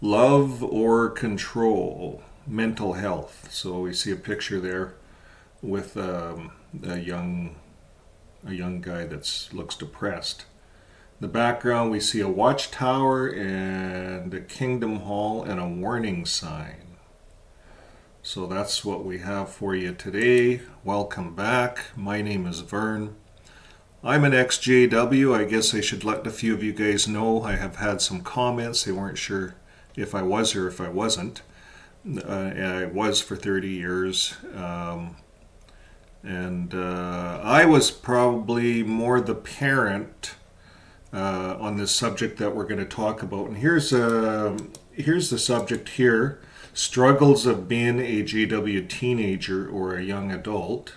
Love or control, mental health. So we see a picture there with a young guy that looks depressed. In the background, we see a watchtower and a kingdom hall and a warning sign. So that's what we have for you today. Welcome back. My name is Vern. I'm an ex-JW. I guess I should let a few of you guys know. I have had some comments. They weren't sure if I was or if I wasn't. I was for 30 years. I was probably more the parent on this subject that we're going to talk about. And here's the subject here: struggles of being a JW teenager or a young adult.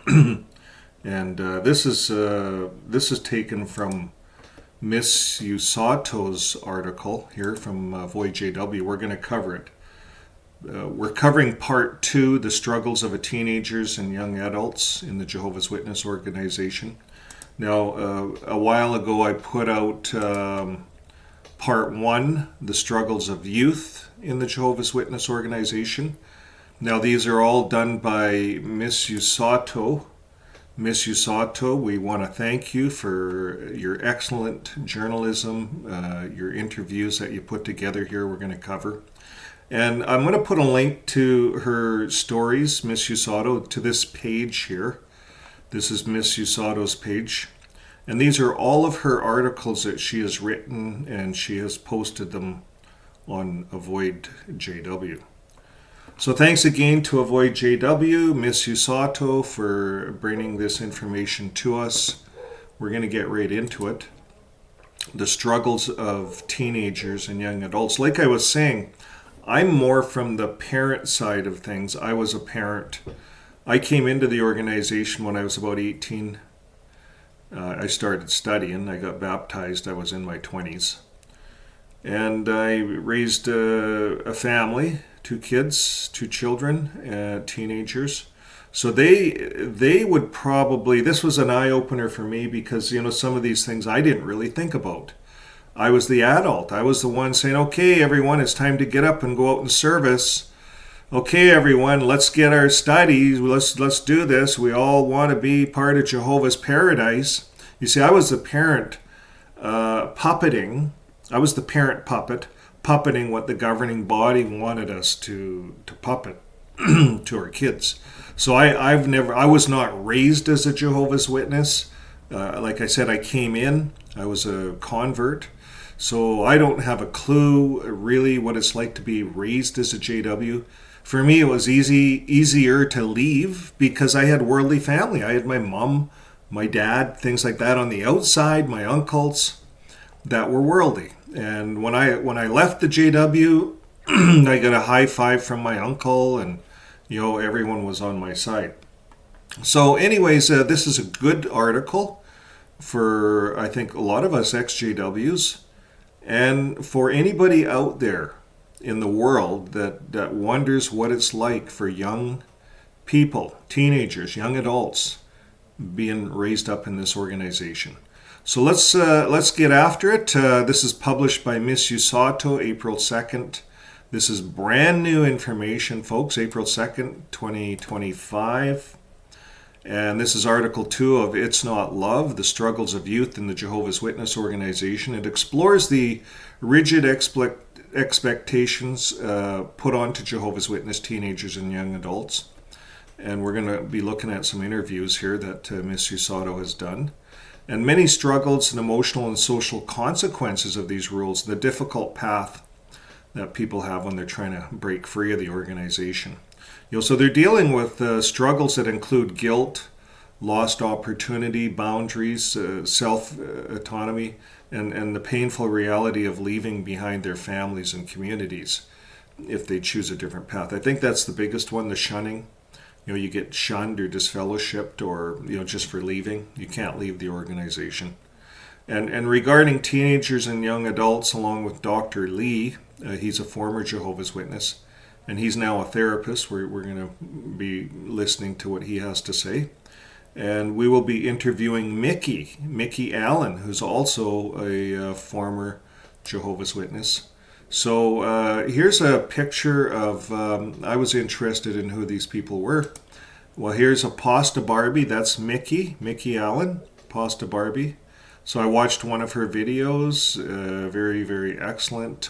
And this is taken from Miss Usato's article here from Avoid JW. We're going to cover it. We're covering part 2, the struggles of teenagers and young adults in the Jehovah's Witness organization. Now, a while ago I put out part 1, the struggles of youth in the Jehovah's Witness organization. Now, these are all done by Miss Usato. Miss Usato, we want to thank you for your excellent journalism, your interviews that you put together here we're going to cover. And I'm going to put a link to her stories, Miss Usato, to this page here. This is Miss Usato's page. And these are all of her articles that she has written, and she has posted them on Avoid JW. So thanks again to Avoid JW, Miss Usato, for bringing this information to us. We're going to get right into it. The struggles of teenagers and young adults. Like I was saying, I'm more from the parent side of things. I was a parent. I came into the organization when I was about 18. I started studying. I got baptized. I was in my 20s. And I raised a family, 2 kids, 2 children, teenagers. So they would probably, this was an eye-opener for me because, some of these things I didn't really think about. I was the adult. I was the one saying, okay, everyone, it's time to get up and go out in service. Okay, everyone, let's get our studies. Let's do this. We all want to be part of Jehovah's paradise. You see, I was the parent puppeting. I was the parent puppeting what the governing body wanted us to puppet to our kids. So I was not raised as a Jehovah's Witness. Like I said, I came in. I was a convert. So I don't have a clue really what it's like to be raised as a JW. For me, it was easier to leave because I had worldly family. I had my mom, my dad, things like that on the outside, my uncles that were worldly. And when I left the JW, I got a high five from my uncle, and everyone was on my side. So anyways, this is a good article for, I think, a lot of us ex-JWs. And for anybody out there in the world that wonders what it's like for young people, teenagers, young adults, being raised up in this organization. So let's get after it. This is published by Miss Usato, April 2nd. This is brand new information, folks, April 2nd, 2025. And this is Article 2 of It's Not Love, the Struggles of Youth in the Jehovah's Witness Organization. It explores the rigid expectations put onto Jehovah's Witness teenagers and young adults. And we're going to be looking at some interviews here that Ms. Usato has done. And many struggles and emotional and social consequences of these rules, the difficult path that people have when they're trying to break free of the organization. So they're dealing with struggles that include guilt, lost opportunity, boundaries, self-autonomy, and the painful reality of leaving behind their families and communities if they choose a different path. I think that's the biggest one, the shunning. You get shunned or disfellowshipped or, just for leaving. You can't leave the organization. And regarding teenagers and young adults, along with Dr. Lee, he's a former Jehovah's Witness, and he's now a therapist. We're going to be listening to what he has to say. And we will be interviewing Mickey Allen, who's also a former Jehovah's Witness. So here's a picture of, I was interested in who these people were. Well, here's a Pasta Barbie. That's Mickey Allen, Pasta Barbie. So I watched one of her videos, very, very excellent.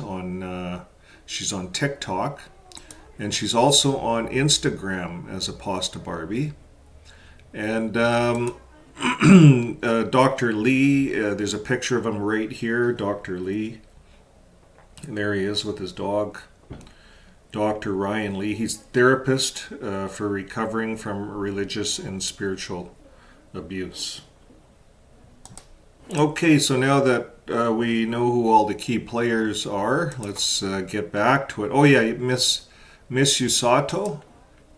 She's on TikTok, and she's also on Instagram as a Pasta Barbie. And Dr. Lee, there's a picture of him right here, Dr. Lee. And there he is with his dog, Dr. Ryan Lee. He's therapist for recovering from religious and spiritual abuse. Okay, so now that we know who all the key players are, let's get back to it. Oh yeah, Miss Usato.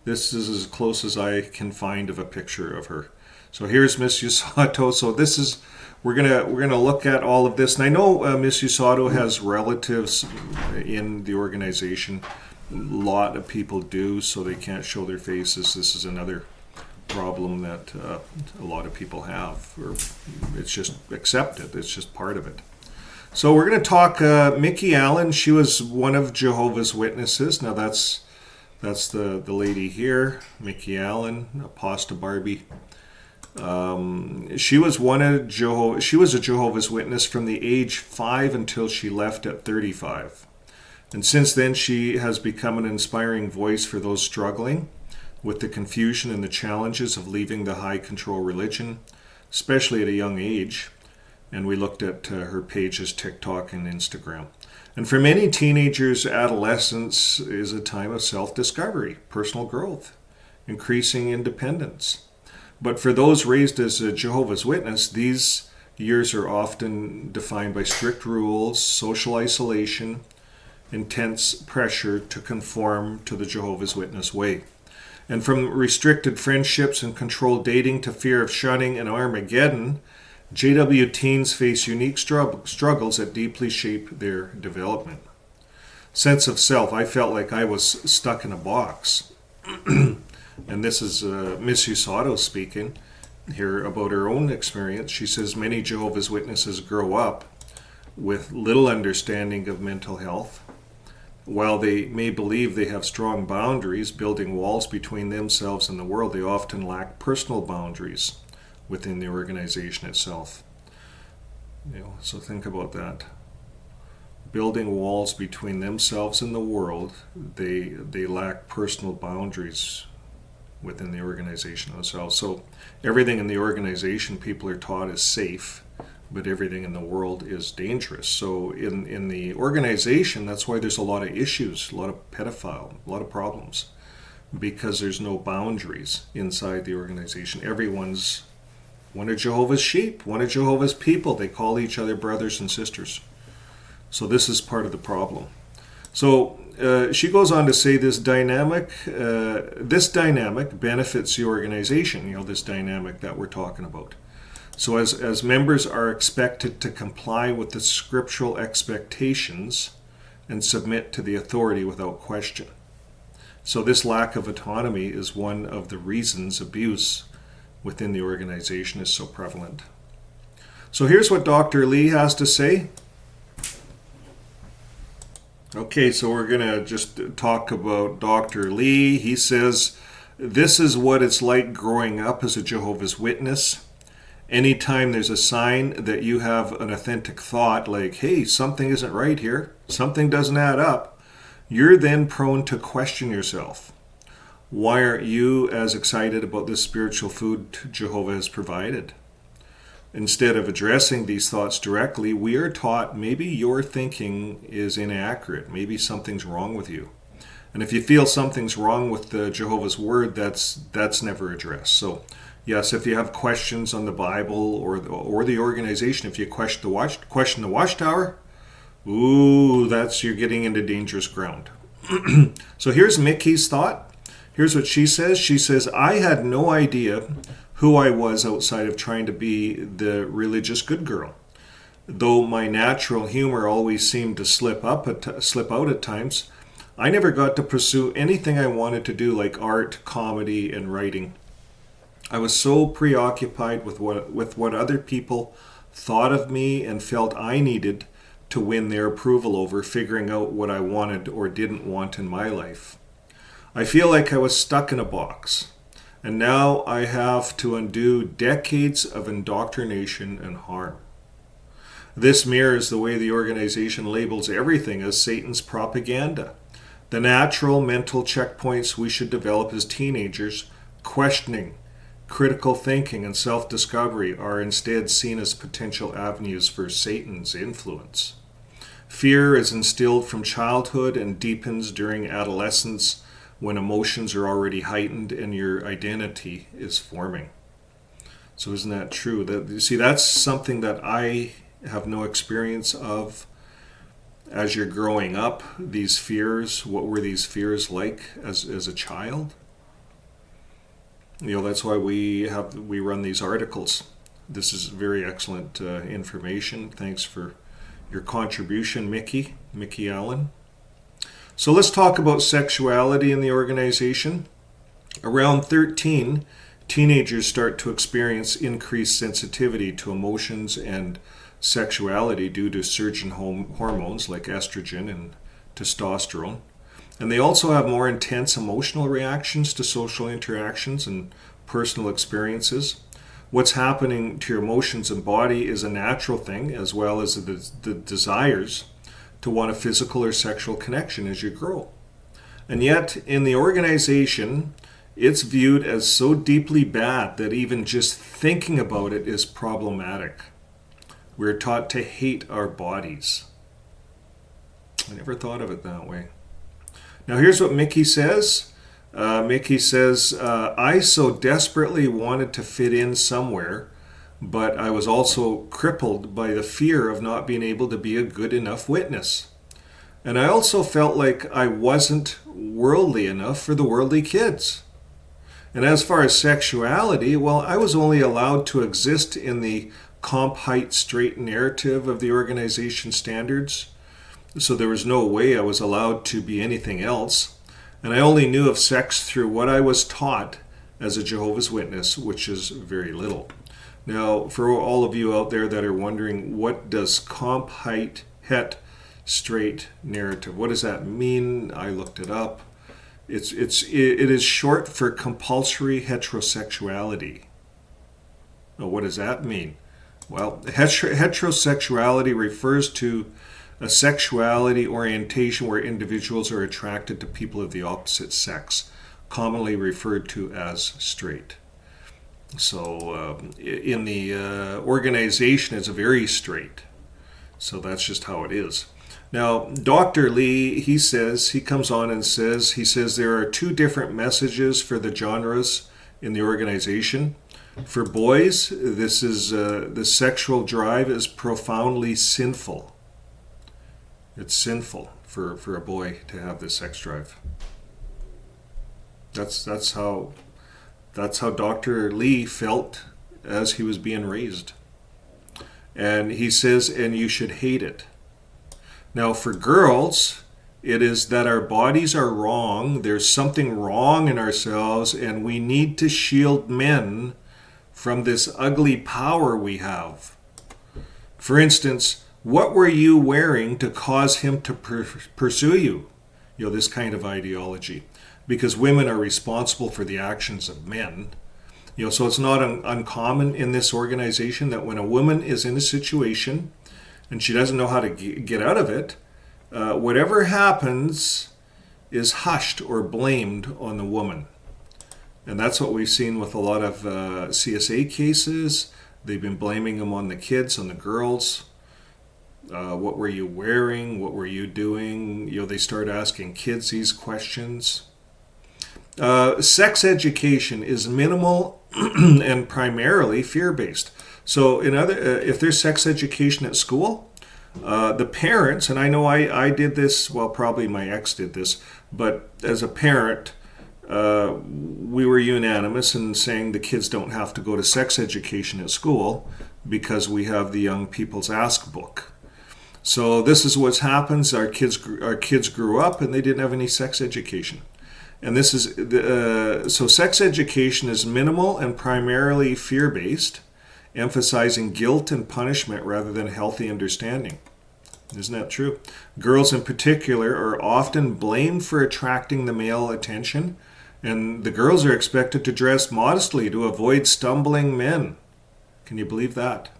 This is as close as I can find of a picture of her. So here's Miss Usato. So this is we're gonna look at all of this, and I know Miss Usato has relatives in the organization. A lot of people do, so they can't show their faces. This is another problem that a lot of people have, or it's just accepted. It's just part of it. So we're going to talk Mickey Allen. She was one of Jehovah's Witnesses. Now that's the lady here, Mickey Allen, Pasta Barbie. She was a Jehovah's Witness from the age 5 until she left at 35. And since then she has become an inspiring voice for those struggling with the confusion and the challenges of leaving the high control religion, especially at a young age. And we looked at her pages, TikTok and Instagram. And for many teenagers, adolescence is a time of self-discovery, personal growth, increasing independence. But for those raised as a Jehovah's Witness, these years are often defined by strict rules, social isolation, intense pressure to conform to the Jehovah's Witness way. And from restricted friendships and controlled dating to fear of shunning and Armageddon, JW teens face unique struggles that deeply shape their development. Sense of self. I felt like I was stuck in a box. And this is Miss Usato speaking here about her own experience. She says many Jehovah's Witnesses grow up with little understanding of mental health. While they may believe they have strong boundaries, building walls between themselves and the world, they often lack personal boundaries within the organization itself. So think about that. Building walls between themselves and the world, they lack personal boundaries within the organization themselves. So everything in the organization, people are taught, is safe, but everything in the world is dangerous. So in the organization, that's why there's a lot of issues, a lot of pedophile, a lot of problems, because there's no boundaries inside the organization. Everyone's one of Jehovah's sheep, one of Jehovah's people. They call each other brothers and sisters. So this is part of the problem. So she goes on to say this dynamic benefits the organization, this dynamic that we're talking about. So as members are expected to comply with the scriptural expectations and submit to the authority without question. So this lack of autonomy is one of the reasons abuse within the organization is so prevalent. So here's what Dr. Lee has to say. Okay, so we're going to just talk about Dr. Lee. He says, this is what it's like growing up as a Jehovah's Witness. Anytime there's a sign that you have an authentic thought like, hey, something isn't right here, something doesn't add up, you're then prone to question yourself. Why aren't you as excited about this spiritual food Jehovah has provided? Instead of addressing these thoughts directly, we are taught maybe your thinking is inaccurate. Maybe something's wrong with you. And if you feel something's wrong with the Jehovah's Word, that's never addressed. So yes, if you have questions on the Bible or the organization, if you question the Watchtower, you're getting into dangerous ground. So here's Mickey's thought. Here's what she says. She says, I had no idea who I was outside of trying to be the religious good girl. Though my natural humor always seemed to slip out at times, I never got to pursue anything I wanted to do, like art, comedy, and writing. I was so preoccupied with what other people thought of me and felt I needed to win their approval over figuring out what I wanted or didn't want in my life. I feel like I was stuck in a box, and now I have to undo decades of indoctrination and harm. This mirrors the way the organization labels everything as Satan's propaganda. The natural mental checkpoints we should develop as teenagers, questioning, critical thinking, and self-discovery, are instead seen as potential avenues for Satan's influence. Fear is instilled from childhood and deepens during adolescence when emotions are already heightened and your identity is forming. So isn't that true? You see, that's something that I have no experience of. As you're growing up, these fears, what were these fears like as a child? That's why we run these articles. This is very excellent information. Thanks for your contribution, Mickey Allen. So let's talk about sexuality in the organization. Around 13, teenagers start to experience increased sensitivity to emotions and sexuality due to surging hormones like estrogen and testosterone. And they also have more intense emotional reactions to social interactions and personal experiences. What's happening to your emotions and body is a natural thing, as well as the desires to want a physical or sexual connection as you grow. And yet, in the organization, it's viewed as so deeply bad that even just thinking about it is problematic. We're taught to hate our bodies. I never thought of it that way. Now here's what Mickey says. Mickey says, I so desperately wanted to fit in somewhere, but I was also crippled by the fear of not being able to be a good enough witness. And I also felt like I wasn't worldly enough for the worldly kids. And as far as sexuality, well, I was only allowed to exist in the comp height straight narrative of the organization standards. So there was no way I was allowed to be anything else. And I only knew of sex through what I was taught as a Jehovah's Witness, which is very little. Now, for all of you out there that are wondering, what does comp height het straight narrative, what does that mean? I looked it up. It is short for compulsory heterosexuality. Now, what does that mean? Well, heterosexuality refers to a sexuality orientation where individuals are attracted to people of the opposite sex, commonly referred to as straight. So in the organization, it's very straight. So that's just how it is. Now, Dr. Lee, he comes on and says there are two different messages for the genres in the organization. For boys, this is the sexual drive is profoundly sinful. It's sinful for a boy to have this sex drive. That's how Dr. Lee felt as he was being raised. And he says, and you should hate it. Now for girls, it is that our bodies are wrong. There's something wrong in ourselves, and we need to shield men from this ugly power we have. For instance, what were you wearing to cause him to pursue you? This kind of ideology. Because women are responsible for the actions of men. So it's not uncommon in this organization that when a woman is in a situation and she doesn't know how to get out of it, whatever happens is hushed or blamed on the woman. And that's what we've seen with a lot of CSA cases. They've been blaming them on the kids, on the girls. What were you wearing? What were you doing? They start asking kids these questions. Sex education is minimal and primarily fear-based. So if there's sex education at school, the parents, and I know I did this, well, probably my ex did this, but as a parent, we were unanimous in saying the kids don't have to go to sex education at school because we have the Young People's Ask book. So this is what happens. Our kids grew up and they didn't have any sex education. And this is so sex education is minimal and primarily fear-based, emphasizing guilt and punishment rather than healthy understanding. Isn't that true? Girls in particular are often blamed for attracting the male attention, and the girls are expected to dress modestly to avoid stumbling men. Can you believe that?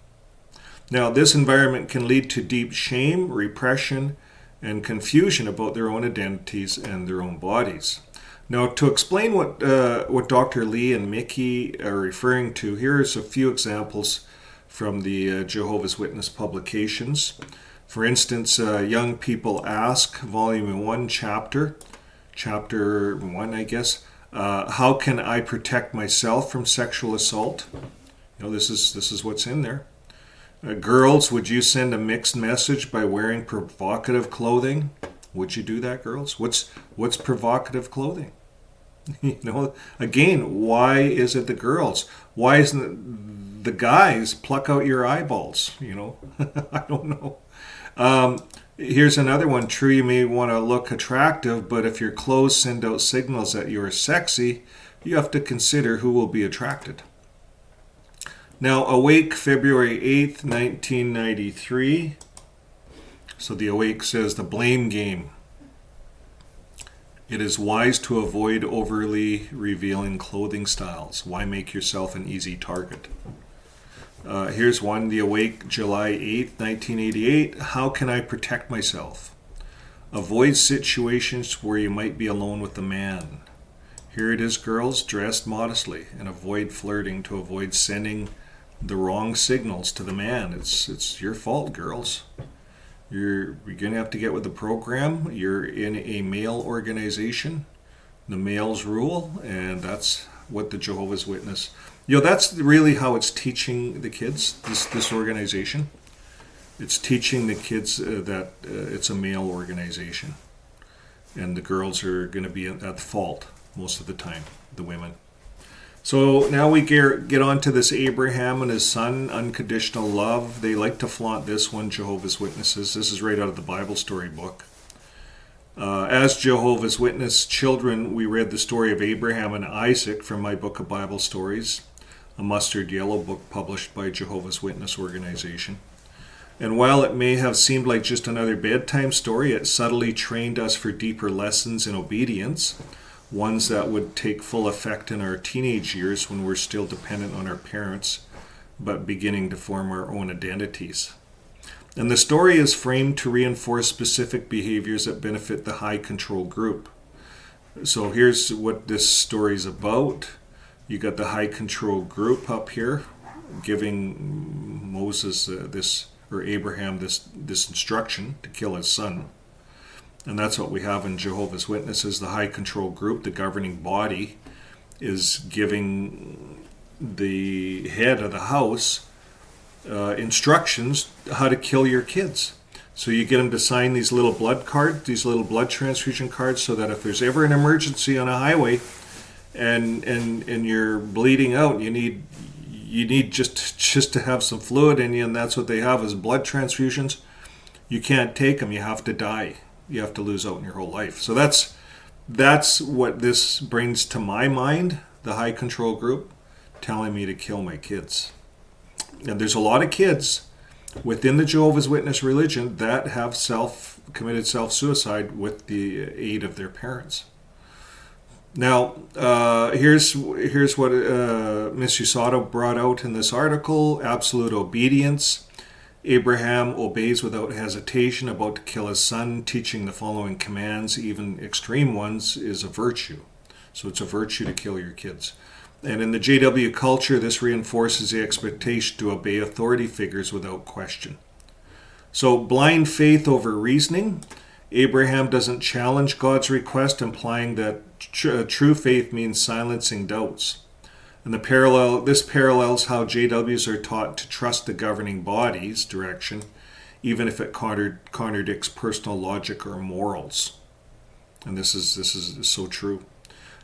Now, this environment can lead to deep shame, repression, and confusion about their own identities and their own bodies. Now, to explain what Dr. Lee and Mickey are referring to, here's a few examples from the Jehovah's Witness publications. For instance, Young People Ask, Volume 1, Chapter 1, I guess. How can I protect myself from sexual assault? This is what's in there. Girls, would you send a mixed message by wearing provocative clothing? Would you do that, girls? What's provocative clothing? Again, why is it the girls? Why isn't it the guys? Pluck out your eyeballs. I don't know. Here's another one. True, you may want to look attractive, but if your clothes send out signals that you're sexy, you have to consider who will be attracted. Now, Awake, February 8th, 1993. So the Awake says, the blame game. It is wise to avoid overly revealing clothing styles. Why make yourself an easy target? Here's one, The Awake, July 8th, 1988. How can I protect myself? Avoid situations where you might be alone with a man. Here it is, girls, dressed modestly, and avoid flirting to avoid sending the wrong signals to the man. It's your fault, girls. You're going to have to get with the program. You're in a male organization. The males rule, and that's what the Jehovah's Witness... that's really how it's teaching the kids, this organization. It's teaching the kids that it's a male organization. And the girls are going to be at fault most of the time, the women. So now we get on to this Abraham and his son, unconditional love. They like to flaunt this one, Jehovah's Witnesses. This is right out of the Bible story book. As Jehovah's Witness children, we read the story of Abraham and Isaac from my book of Bible stories, a mustard yellow book published by Jehovah's Witness organization. And while it may have seemed like just another bedtime story, it subtly trained us for deeper lessons in obedience, ones that would take full effect in our teenage years when we're still dependent on our parents, but beginning to form our own identities. And the story is framed to reinforce specific behaviors that benefit the high control group. So here's what this story is about. You got the high control group up here giving Moses Abraham this instruction to kill his son. And that's what we have in Jehovah's Witnesses. The high control group, the governing body, is giving the head of the house instructions how to kill your kids. So you get them to sign these little blood cards, these little blood transfusion cards, so that if there's ever an emergency on a highway and you're bleeding out, you need just to have some fluid in you, and that's what they have is blood transfusions. You can't take them. You have to die. You have to lose out in your whole life. So that's what this brings to my mind, the high control group telling me to kill my kids. And there's a lot of kids within the Jehovah's Witness religion that have committed self-suicide with the aid of their parents. Now, here's what Miss Usato brought out in this article. Absolute obedience. Abraham obeys without hesitation, about to kill his son, teaching the following commands, even extreme ones, is a virtue. So it's a virtue to kill your kids. And in the JW culture, this reinforces the expectation to obey authority figures without question. So blind faith over reasoning. Abraham doesn't challenge God's request, implying that true faith means silencing doubts. And this parallels how JWs are taught to trust the governing body's direction, even if it contradicts personal logic or morals. And this is so true.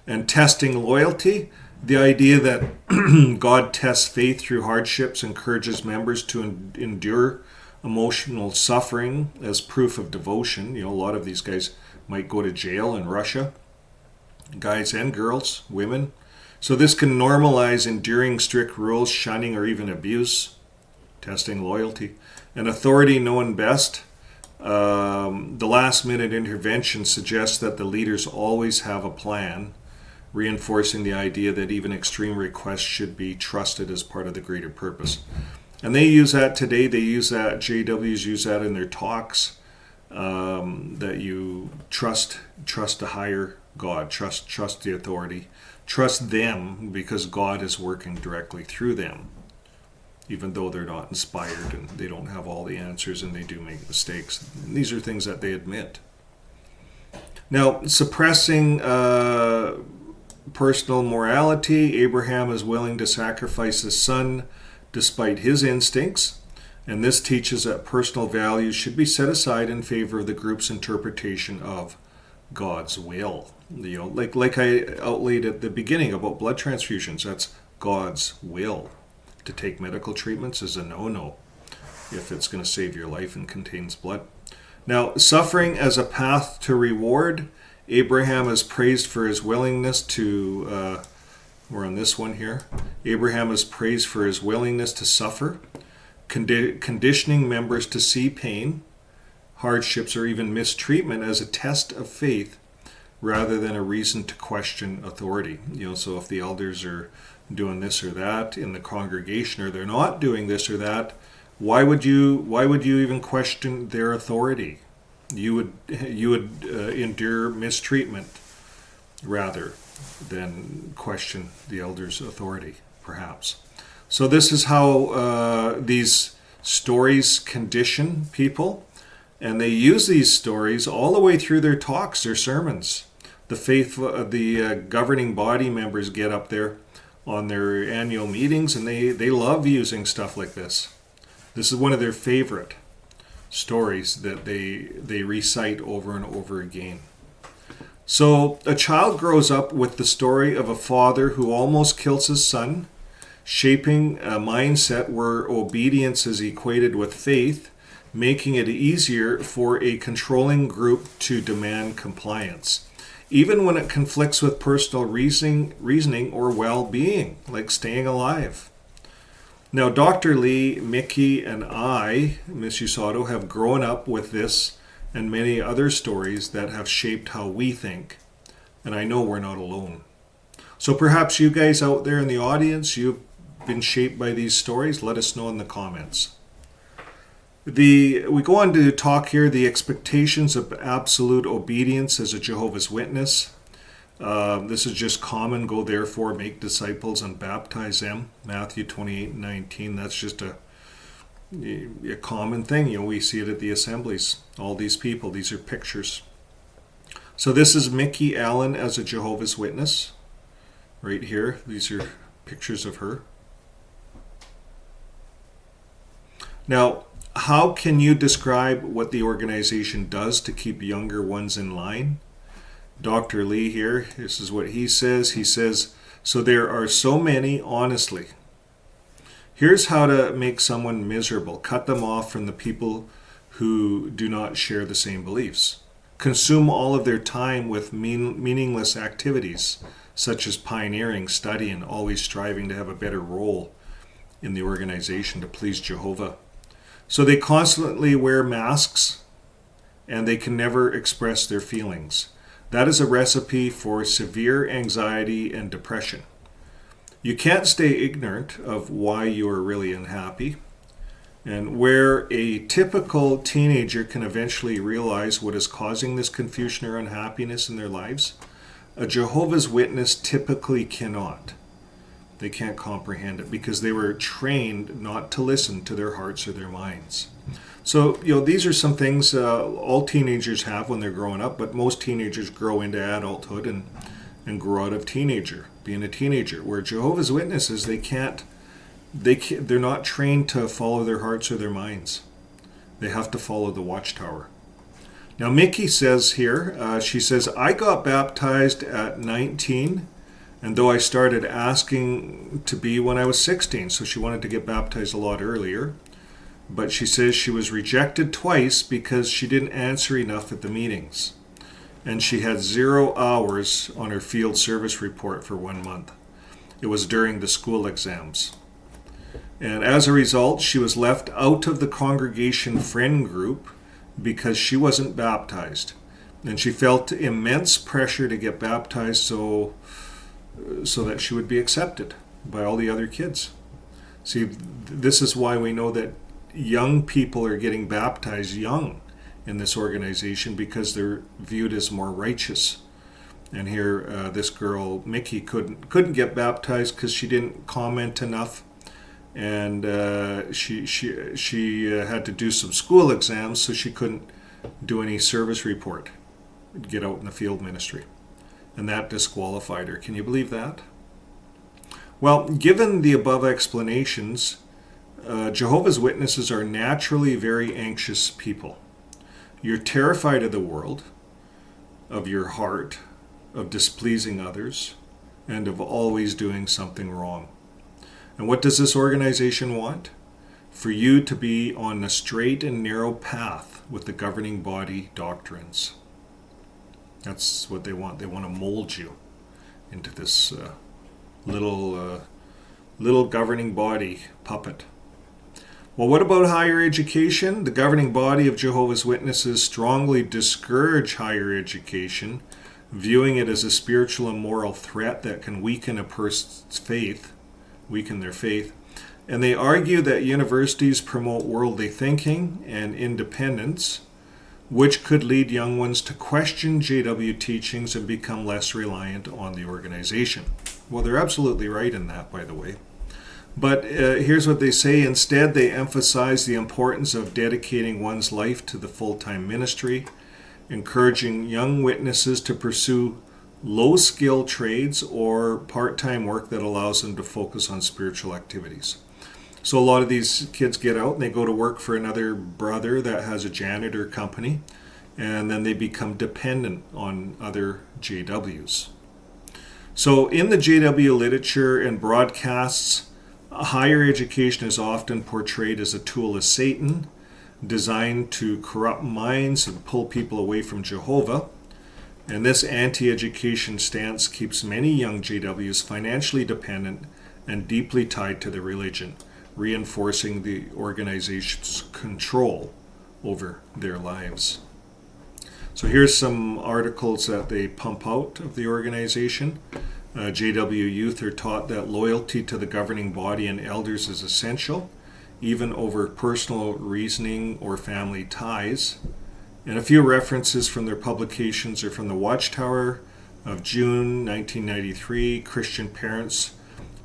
And testing loyalty, the idea that God tests faith through hardships, encourages members to endure emotional suffering as proof of devotion. A lot of these guys might go to jail in Russia, guys and girls, women. So this can normalize enduring strict rules, shunning, or even abuse. Testing loyalty. And authority knowing best. The last minute intervention suggests that the leaders always have a plan, reinforcing the idea that even extreme requests should be trusted as part of the greater purpose. And they use that today. They use that, JWs use that in their talks, that you trust the higher God, trust the authority, trust them because God is working directly through them, even though they're not inspired and they don't have all the answers and they do make mistakes. And these are things that they admit. Now, suppressing personal morality, Abraham is willing to sacrifice his son despite his instincts, and this teaches that personal values should be set aside in favor of the group's interpretation of God's will. Like I outlaid at the beginning about blood transfusions, that's God's will. To take medical treatments is a no-no if it's going to save your life and contains blood. Now, suffering as a path to reward, Abraham is praised for his willingness to, we're on this one here, Abraham is praised for his willingness to suffer, conditioning members to see pain, hardships, or even mistreatment as a test of faith rather than a reason to question authority. So if the elders are doing this or that in the congregation, or they're not doing this or that, why would you even question their authority? You would endure mistreatment rather than question the elders' authority, perhaps. So this is how these stories condition people, and they use these stories all the way through their talks, their sermons. The governing body members get up there on their annual meetings, and they love using stuff like this. This is one of their favorite stories that they recite over and over again. So a child grows up with the story of a father who almost kills his son, shaping a mindset where obedience is equated with faith, making it easier for a controlling group to demand compliance, even when it conflicts with personal reasoning or well-being, like staying alive. Now, Dr. Lee, Mickey, and I, Miss Usato, have grown up with this and many other stories that have shaped how we think, and I know we're not alone. So perhaps you guys out there in the audience, you've been shaped by these stories. Let us know in the comments. We go on to talk here the expectations of absolute obedience as a Jehovah's Witness. This is just common. Go therefore, make disciples and baptize them. Matthew 28:19. That's just a common thing. We see it at the assemblies. All these people, these are pictures. So this is Mickey Allen as a Jehovah's Witness. Right here. These are pictures of her. Now, how can you describe what the organization does to keep younger ones in line? Dr. Lee here, this is what he says. He says, so there are so many, honestly. Here's how to make someone miserable. Cut them off from the people who do not share the same beliefs. Consume all of their time with meaningless activities, such as pioneering, studying, always striving to have a better role in the organization to please Jehovah. So they constantly wear masks and they can never express their feelings. That is a recipe for severe anxiety and depression. You can't stay ignorant of why you are really unhappy. And where a typical teenager can eventually realize what is causing this confusion or unhappiness in their lives, a Jehovah's Witness typically cannot. They can't comprehend it because they were trained not to listen to their hearts or their minds. So, these are some things all teenagers have when they're growing up, but most teenagers grow into adulthood and grow out of being a teenager. Where Jehovah's Witnesses, they're not trained to follow their hearts or their minds. They have to follow the watchtower. Now, Mickey says here, she says, I got baptized at 19, and though I started asking to be when I was 16, so she wanted to get baptized a lot earlier. But she says she was rejected twice because she didn't answer enough at the meetings. And she had 0 hours on her field service report for 1 month. It was during the school exams. And as a result, she was left out of the congregation friend group because she wasn't baptized. And she felt immense pressure to get baptized so that she would be accepted by all the other kids. See, this is why we know that young people are getting baptized young in this organization, because they're viewed as more righteous. And here, this girl, Mickey, couldn't get baptized because she didn't comment enough, and she had to do some school exams, so she couldn't do any service report, get out in the field ministry, and that disqualified her. Can you believe that? Well, given the above explanations, Jehovah's Witnesses are naturally very anxious people. You're terrified of the world, of your heart, of displeasing others, and of always doing something wrong. And what does this organization want? For you to be on the straight and narrow path with the governing body doctrines. That's what they want. They want to mold you into this little governing body puppet. Well, what about higher education? The governing body of Jehovah's Witnesses strongly discourage higher education, viewing it as a spiritual and moral threat that can weaken a person's faith, weaken their faith. And they argue that universities promote worldly thinking and independence, which could lead young ones to question JW teachings and become less reliant on the organization. Well, they're absolutely right in that, by the way. But here's what they say. Instead, they emphasize the importance of dedicating one's life to the full-time ministry, encouraging young witnesses to pursue low-skill trades or part-time work that allows them to focus on spiritual activities. So a lot of these kids get out and they go to work for another brother that has a janitor company, and then they become dependent on other JWs. So in the JW literature and broadcasts, higher education is often portrayed as a tool of Satan, designed to corrupt minds and pull people away from Jehovah. And this anti-education stance keeps many young JWs financially dependent and deeply tied to the religion, reinforcing the organization's control over their lives. So here's some articles that they pump out of the organization. JW youth are taught that loyalty to the governing body and elders is essential, even over personal reasoning or family ties. And a few references from their publications are from the Watchtower of June 1993. Christian parents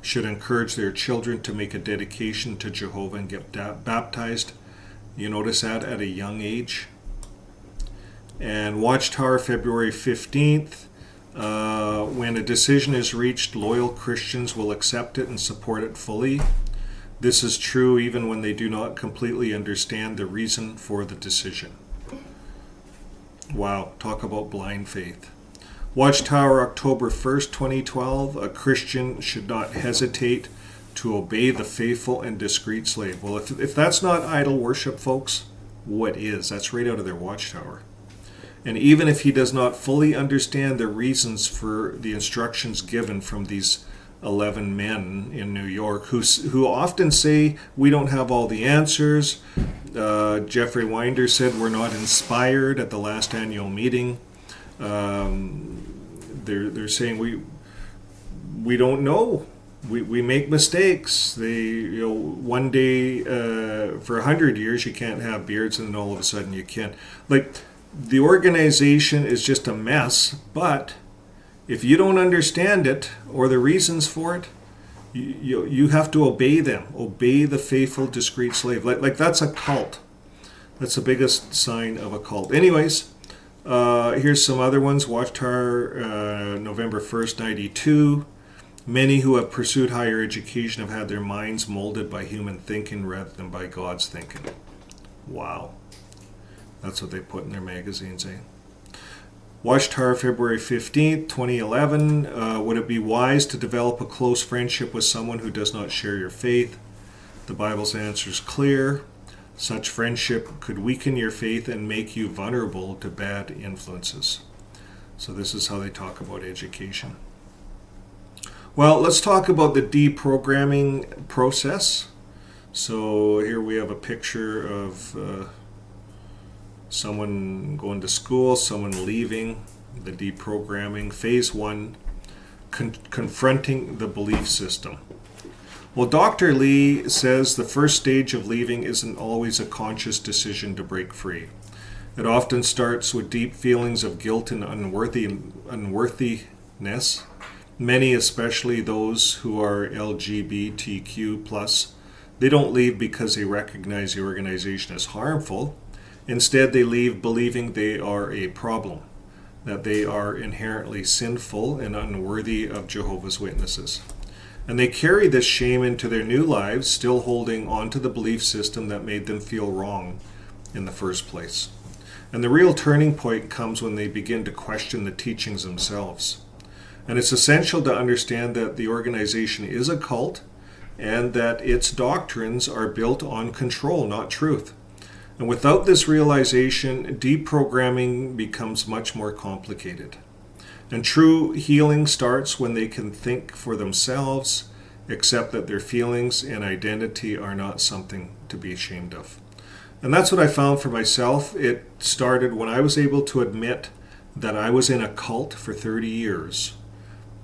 should encourage their children to make a dedication to Jehovah and get baptized. You notice that at a young age. And Watchtower, February 15th. When a decision is reached, loyal Christians will accept it and support it fully. This is true even when they do not completely understand the reason for the decision. Wow, talk about blind faith. Watchtower, October 1st, 2012. A Christian should not hesitate to obey the faithful and discreet slave. Well, if that's not idol worship, folks, what is? That's right out of their Watchtower. And even if he does not fully understand the reasons for the instructions given from these 11 men in New York, who often say, we don't have all the answers. Jeffrey Winder said we're not inspired at the last annual meeting. They're saying we don't know. We make mistakes. One day for 100 years you can't have beards, and then all of a sudden you can. The organization is just a mess, but if you don't understand it or the reasons for it, you have to obey them. Obey the faithful, discreet slave. Like that's a cult. That's the biggest sign of a cult. Anyways, here's some other ones. Watchtower, November 1st, 92. Many who have pursued higher education have had their minds molded by human thinking rather than by God's thinking. Wow. That's what they put in their magazines, eh? Watchtower, February 15th, 2011. Would it be wise to develop a close friendship with someone who does not share your faith? The Bible's answer is clear. Such friendship could weaken your faith and make you vulnerable to bad influences. So this is how they talk about education. Well, let's talk about the deprogramming process. So here we have a picture of someone going to school, someone leaving, the deprogramming. Phase 1, confronting the belief system. Well, Dr. Lee says the first stage of leaving isn't always a conscious decision to break free. It often starts with deep feelings of guilt and unworthiness. Many, especially those who are LGBTQ+, they don't leave because they recognize the organization as harmful. Instead, they leave believing they are a problem, that they are inherently sinful and unworthy of Jehovah's Witnesses. And they carry this shame into their new lives, still holding on to the belief system that made them feel wrong in the first place. And the real turning point comes when they begin to question the teachings themselves. And it's essential to understand that the organization is a cult and that its doctrines are built on control, not truth. And without this realization, deprogramming becomes much more complicated. And true healing starts when they can think for themselves, accept that their feelings and identity are not something to be ashamed of. And that's what I found for myself. It started when I was able to admit that I was in a cult for 30 years.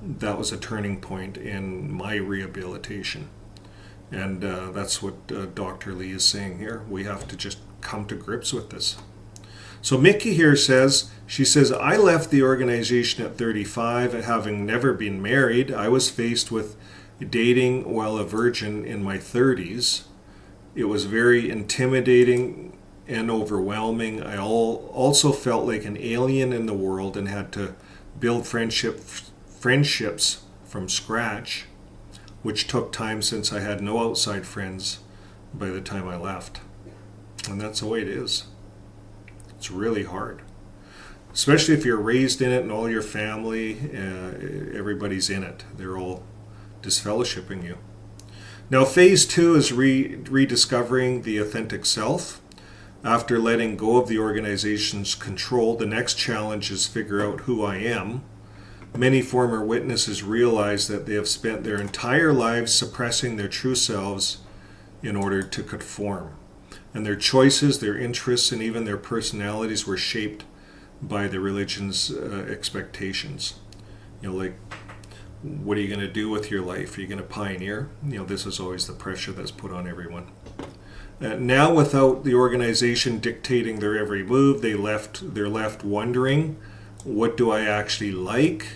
That was a turning point in my rehabilitation. And that's what Dr. Lee is saying here. We have to just come to grips with this. So Mickey here says, I left the organization at 35, having never been married. I was faced with dating while a virgin in my 30s. It was very intimidating and overwhelming. I also felt like an alien in the world and had to build friendships from scratch, which took time since I had no outside friends by the time I left. And that's the way it is. It's really hard, especially if you're raised in it and all your family, everybody's in it. They're all disfellowshipping you. Now, phase 2 is rediscovering the authentic self. After letting go of the organization's control, the next challenge is figure out who I am. Many former witnesses realize that they have spent their entire lives suppressing their true selves in order to conform. And their choices, their interests, and even their personalities were shaped by the religion's expectations. Like, what are you going to do with your life? Are you going to pioneer? This is always the pressure that's put on everyone. Now, without the organization dictating their every move, they're left wondering, what do I actually like?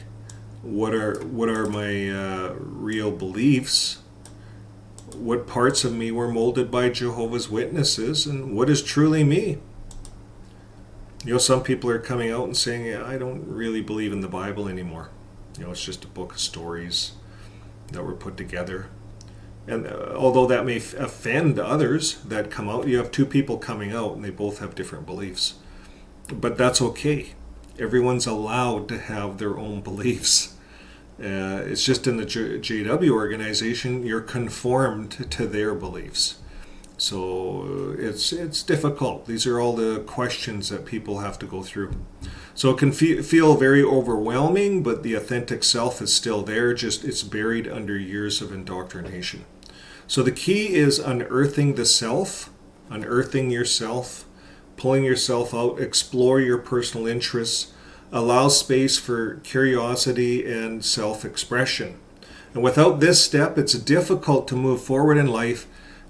What are my real beliefs? What parts of me were molded by Jehovah's Witnesses, and what is truly me? Some people are coming out and saying, I don't really believe in the Bible anymore. It's just a book of stories that were put together. And although that may offend others that come out, you have two people coming out and they both have different beliefs. But that's okay. Everyone's allowed to have their own beliefs. It's just in the JW organization, you're conformed to their beliefs. So it's difficult. These are all the questions that people have to go through. So it can feel very overwhelming, but the authentic self is still there, just it's buried under years of indoctrination. So the key is unearthing the self, unearthing yourself, pulling yourself out, explore your personal interests, allow space for curiosity and self-expression. And without this step, it's difficult to move forward in life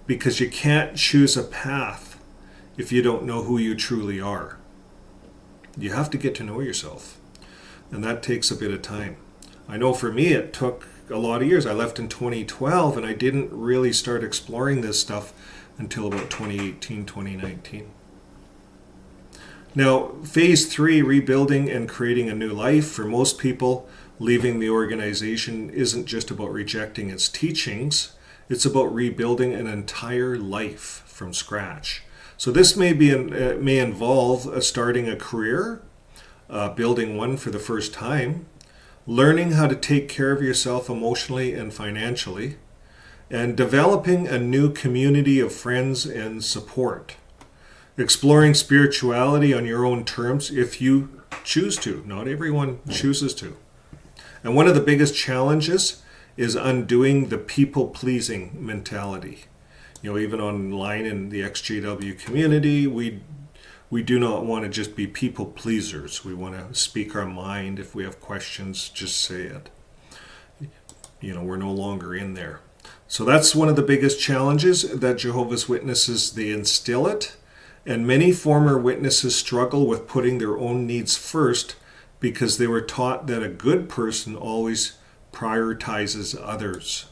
because you can't choose a path if you don't know who you truly are. You have to get to know yourself, and that takes a bit of time. I know for me it took a lot of years. I left in 2012 and I didn't really start exploring this stuff until about 2018, 2019. Now, phase 3, rebuilding and creating a new life. For most people, leaving the organization isn't just about rejecting its teachings. It's about rebuilding an entire life from scratch. So this may involve starting a career, building one for the first time, learning how to take care of yourself emotionally and financially, and developing a new community of friends and support. Exploring spirituality on your own terms if you choose to. Not everyone chooses to. And one of the biggest challenges is undoing the people-pleasing mentality. Even online in the XJW community, we we do not want to just be people pleasers. We want to speak our mind. If we have questions, just say it. We're no longer in there. So that's one of the biggest challenges that Jehovah's Witnesses, they instill it. And many former witnesses struggle with putting their own needs first because they were taught that a good person always prioritizes others.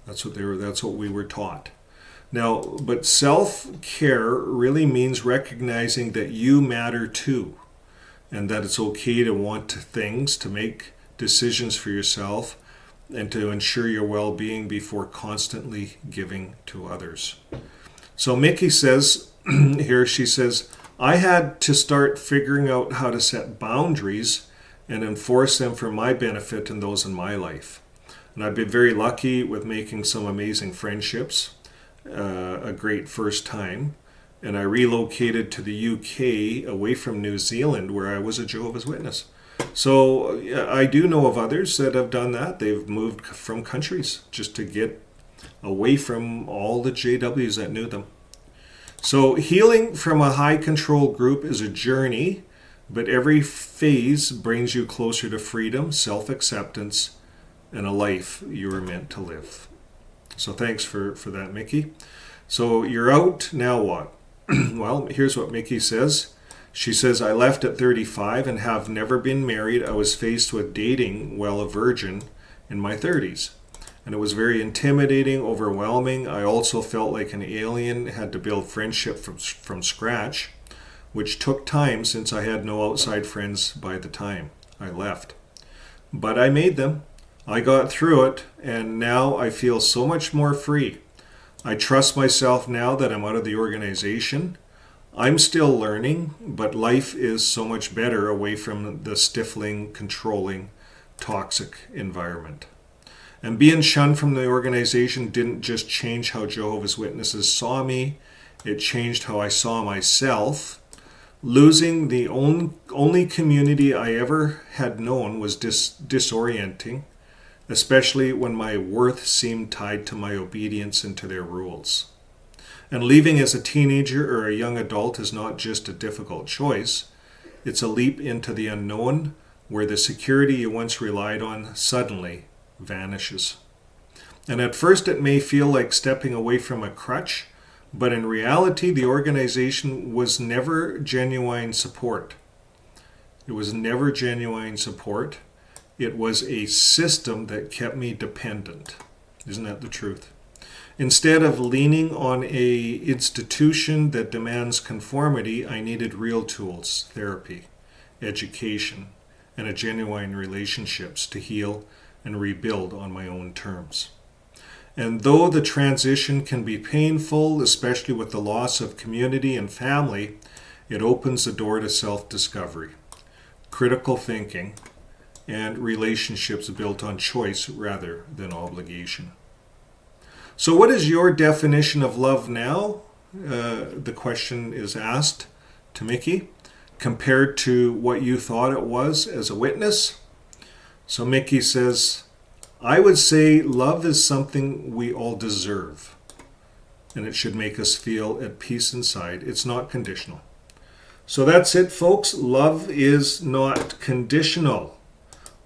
That's what we were taught. Now, but self-care really means recognizing that you matter too, and that it's okay to want things, to make decisions for yourself, and to ensure your well-being before constantly giving to others. So Mickey says, here she says, I had to start figuring out how to set boundaries and enforce them for my benefit and those in my life. And I've been very lucky with making some amazing friendships, a great first time. And I relocated to the UK away from New Zealand where I was a Jehovah's Witness. So I do know of others that have done that. They've moved from countries just to get away from all the JWs that knew them. So healing from a high control group is a journey, but every phase brings you closer to freedom, self-acceptance, and a life you were meant to live. So thanks for that, Mickey. So you're out, now what? Well, here's what Mickey says. She says, I left at 35 and have never been married. I was faced with dating while a virgin in my 30s. And it was very intimidating, overwhelming. I also felt like an alien, had to build friendship from scratch, which took time since I had no outside friends by the time I left. But I made them. I got through it, and now I feel so much more free. I trust myself now that I'm out of the organization. I'm still learning, but life is so much better away from the stifling, controlling, toxic environment. And being shunned from the organization didn't just change how Jehovah's Witnesses saw me, it changed how I saw myself. Losing the only community I ever had known was disorienting, especially when my worth seemed tied to my obedience and to their rules. And leaving as a teenager or a young adult is not just a difficult choice, it's a leap into the unknown where the security you once relied on suddenly vanishes. And at first it may feel like stepping away from a crutch, but in reality the organization was never genuine support. It was never genuine support. It was a system that kept me dependent. Isn't that the truth? Instead of leaning on a institution that demands conformity, I needed real tools, therapy, education, and a genuine relationships to heal and rebuild on my own terms. And though the transition can be painful, especially with the loss of community and family, it opens the door to self-discovery, critical thinking, and relationships built on choice rather than obligation. So what is your definition of love now? The question is asked to Mickey, compared to what you thought it was as a witness. So Mickey says, I would say love is something we all deserve, and it should make us feel at peace inside. It's not conditional. So that's it, folks. Love is not conditional.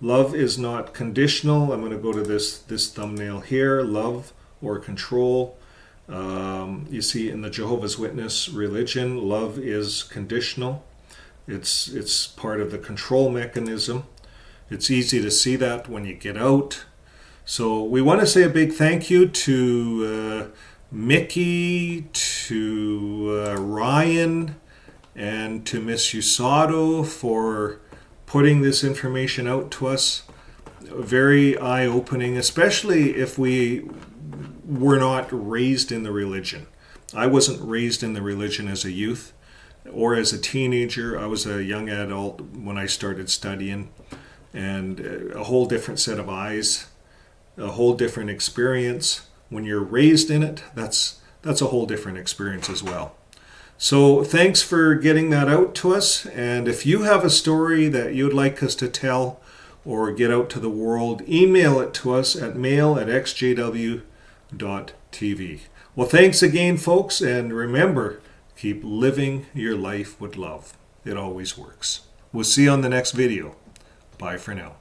Love is not conditional. I'm going to go to this thumbnail here, love or control. You see in the Jehovah's Witness religion, love is conditional. It's part of the control mechanism. It's easy to see that when you get out. So we want to say a big thank you to Mickey, to Ryan, and to Miss Usato for putting this information out to us. Very eye-opening, especially if we were not raised in the religion. I wasn't raised in the religion as a youth or as a teenager. I was a young adult when I started studying, and a whole different set of eyes, a whole different experience. When you're raised in it, that's a whole different experience as well. So thanks for getting that out to us. And if you have a story that you'd like us to tell or get out to the world, email it to us at mail@xjw.tv. Well, thanks again, folks. And remember, Keep living your life with love. It always works. We'll see you on the next video. Bye for now.